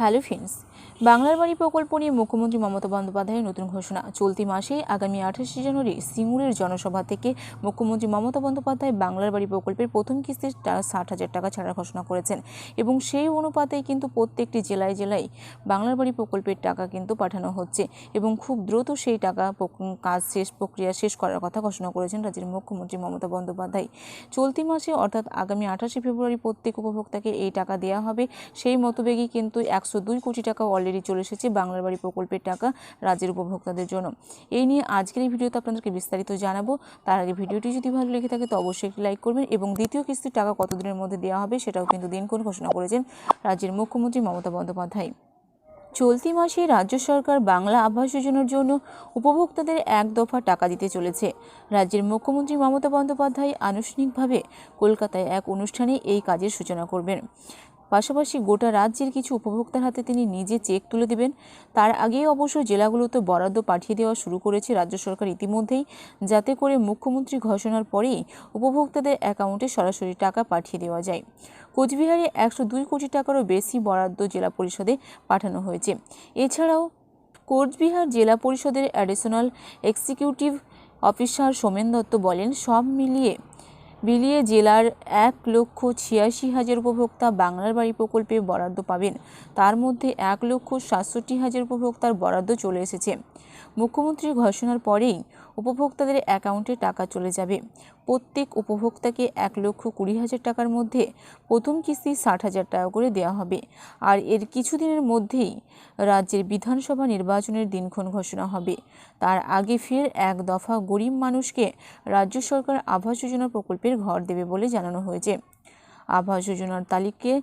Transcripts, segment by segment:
Hello friends, বাংলার বাড়ি প্রকল্প নিয়ে মুখ্যমন্ত্রী মমতা বন্দ্যোপাধ্যায়ের নতুন ঘোষণা। চলতি মাসে আগামী 28শে জানুয়ারি সিঙ্গুরের জনসভা থেকে মুখ্যমন্ত্রী মমতা বন্দ্যোপাধ্যায় বাংলার বাড়ি প্রকল্পের প্রথম কিস্তির 60,000 টাকা ছাড়ার ঘোষণা করেছেন এবং সেই অনুপাতেই কিন্তু প্রত্যেকটি জেলায় জেলায় বাংলার বাড়ি প্রকল্পের টাকা কিন্তু পাঠানো হচ্ছে এবং খুব দ্রুত সেই টাকা প্রক্রিয়া শেষ করার কথা ঘোষণা করেছেন রাজ্যের মুখ্যমন্ত্রী মমতা বন্দ্যোপাধ্যায়। চলতি মাসে অর্থাৎ আগামী 28শে ফেব্রুয়ারি প্রত্যেক উপভোক্তাকে এই টাকা দেওয়া হবে। সেই মতবেগেই কিন্তু 102 কোটি টাকা অলরেডি চলে এসেছে বাংলার বাড়ি প্রকল্পের টাকা রাজ্যের উপভোক্তাদের জন্য। এই নিয়ে আজকের এই ভিডিওতে আপনাদেরকে বিস্তারিত জানাবো। তার আগে ভিডিওটি যদি ভালো লেগে থাকে তো অবশ্যই একটি লাইক করবেন এবং দ্বিতীয় কিস্তির টাকা কতদিনের মধ্যে দেওয়া হবে সেটাও কিন্তু দিনক্ষণ ঘোষণা করেছেন রাজ্যের মুখ্যমন্ত্রী মমতা বন্দ্যোপাধ্যায়। চলতি মাসে রাজ্য সরকার বাংলা আবাস যোজনার জন্য উপভোক্তাদের এক দফা টাকা দিতে চলেছে। রাজ্যের মুখ্যমন্ত্রী মমতা বন্দ্যোপাধ্যায় আনুষ্ঠানিকভাবে কলকাতায় এক অনুষ্ঠানে এই কাজের সূচনা করবেন। পাশাপাশি গোটা রাজ্যের কিছু উপভোক্তার হাতে তিনি নিজে চেক তুলে দেবেন। তার আগেই অবশ্য জেলাগুলোতে বরাদ্দ পাঠিয়ে দেওয়া শুরু করেছে রাজ্য সরকার ইতিমধ্যেই, যাতে করে মুখ্যমন্ত্রী ঘোষণার পরেই উপভোক্তাদের অ্যাকাউন্টে সরাসরি টাকা পাঠিয়ে দেওয়া যায়। কোচবিহারে 102 কোটি টাকারও বেশি বরাদ্দ জেলা পরিষদে পাঠানো হয়েছে। এছাড়াও কোচবিহার জেলা পরিষদের additional executive officer Somen Dutta বলেন, সব মিলিয়ে জেলার 1,86,000 উপভোক্তা বাংলার বাড়ি প্রকল্পে বরাদ্দ পাবেন। তার মধ্যে 1,67,000 উপভোক্তার বরাদ্দ চলে এসেছে। মুখ্যমন্ত্রীর ঘোষণার পরেই উপভোক্তাদের অ্যাকাউন্টে টাকা চলে যাবে। প্রত্যেক উপভোক্তাকে 1,20,000 টাকার মধ্যে প্রথম কিস্তি 60,000 টাকা করে দেওয়া হবে। আর এর কিছুদিনের মধ্যেই রাজ্যের বিধানসভা নির্বাচনের দিনক্ষণ ঘোষণা হবে। তার আগে ফের এক দফা গরিব মানুষকে রাজ্য সরকার আবাস যোজনা প্রকল্পের ঘর দেবে বলে জানানো হয়েছে। আবাস যোজনার তালিকায়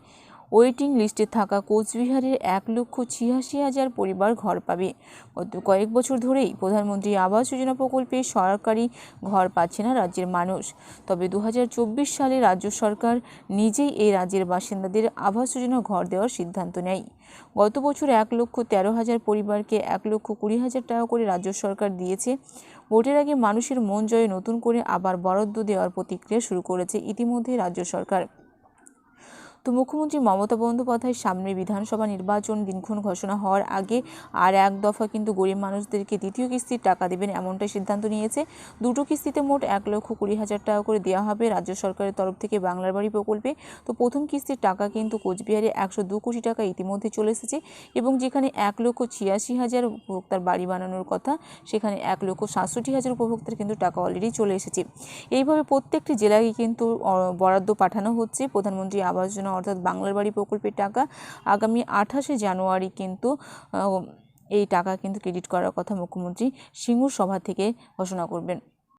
ওয়েটিং লিস্টে থাকা কোচবিহারের 1,86,000 পরিবার ঘর পাবে। গত কয়েক বছর ধরেই প্রধানমন্ত্রী আবাস যোজনা প্রকল্পে সরকারি ঘর পাচ্ছে না রাজ্যের মানুষ। তবে 2024 সালে রাজ্য সরকার নিজেই এই রাজ্যের বাসিন্দাদের আবাস যোজনা ঘর দেওয়ার সিদ্ধান্ত নেয়। গত বছর 1,13,000 পরিবারকে 1,20,000 টাকা করে রাজ্য সরকার দিয়েছে। ভোটের আগে মানুষের মন জয়ে নতুন করে আবার বরাদ্দ দেওয়ার প্রতিক্রিয়া শুরু করেছে ইতিমধ্যে রাজ্য সরকার। তো মুখ্যমন্ত্রী মমতা বন্দ্যোপাধ্যায় সামনে বিধানসভা নির্বাচন দিনক্ষণ ঘোষণা হওয়ার আগে আর এক দফা কিন্তু গরিব মানুষদেরকে দ্বিতীয় কিস্তির টাকা দেবেন এমনটাই সিদ্ধান্ত নিয়েছে। দুটো কিস্তিতে মোট 1,20,000 টাকা করে দেওয়া হবে রাজ্য সরকারের তরফ থেকে বাংলার বাড়ি প্রকল্পে। তো প্রথম কিস্তির টাকা কিন্তু কোচবিহারে 102 কোটি টাকা ইতিমধ্যে চলে এসেছে এবং যেখানে 1,86,000 উপভোক্তার বাড়ি বানানোর কথা, সেখানে 1,67,000 উপভোক্তার কিন্তু টাকা অলরেডি চলে এসেছে। এইভাবে প্রত্যেকটি জেলায় কিন্তু বরাদ্দ পাঠানো হচ্ছে। প্রধানমন্ত্রী আবাস যোজনা অর্থাৎ বাংলার বাড়ি প্রকল্পের টাকা আগামী 28শে জানুয়ারি কিন্তু এই টাকা কিন্তু ক্রেডিট করার কথা মুখ্যমন্ত্রী সিঙ্গুর সভা থেকে ঘোষণা করবেন।